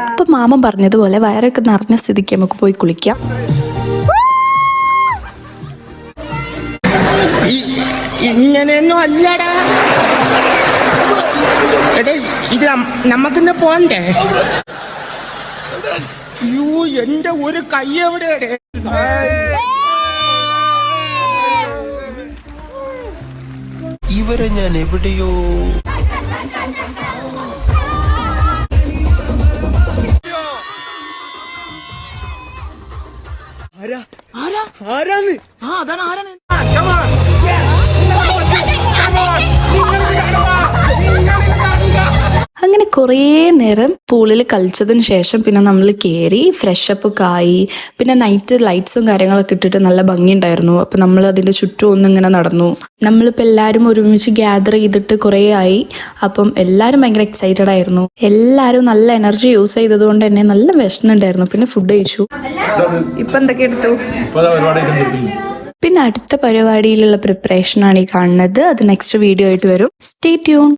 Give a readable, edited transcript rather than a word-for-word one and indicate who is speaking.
Speaker 1: അപ്പൊ മാമൻ പറഞ്ഞതുപോലെ വയറൊക്കെ നിറഞ്ഞ സ്ഥിതിക്ക് നമുക്ക് പോയി കുളിക്കാം.
Speaker 2: ഇങ്ങനെയൊന്നും അല്ലടാ, ഇത് നമ്മക്കിന്ന് പോണ്ടേ? യൂ, എന്റെ ഒരു കൈ എവിടെയാണ്?
Speaker 3: ഇവരെ ഞാൻ എവിടെയോ
Speaker 2: ആരാന്ന്? അതാണ് ആരാണ്?
Speaker 1: അങ്ങനെ കുറേ നേരം പൂളിൽ കളിച്ചതിന് ശേഷം പിന്നെ നമ്മൾ കയറി ഫ്രഷപ്പ് ഒക്കെ ആയി. പിന്നെ നൈറ്റ് ലൈറ്റ്സും കാര്യങ്ങളൊക്കെ ഇട്ടിട്ട് നല്ല ഭംഗിയുണ്ടായിരുന്നു. അപ്പം നമ്മൾ അതിൻ്റെ ചുറ്റും ഒന്നിങ്ങനെ നടന്നു. നമ്മളിപ്പോൾ എല്ലാവരും ഒരുമിച്ച് ഗ്യാദർ ചെയ്തിട്ട് കുറേ ആയി. അപ്പം എല്ലാവരും ഭയങ്കര എക്സൈറ്റഡ് ആയിരുന്നു. എല്ലാവരും നല്ല എനർജി യൂസ് ചെയ്തത് കൊണ്ട് തന്നെ നല്ല വിശന്നുണ്ടായിരുന്നു. പിന്നെ ഫുഡ് കഴിച്ചു. ഇപ്പം എന്തൊക്കെ എടുത്തു? പിന്നെ അടുത്ത പരിപാടിയിലുള്ള പ്രിപ്പറേഷനാണ് ഈ കാണുന്നത്. അത് നെക്സ്റ്റ് വീഡിയോ ആയിട്ട് വരും. Stay tune.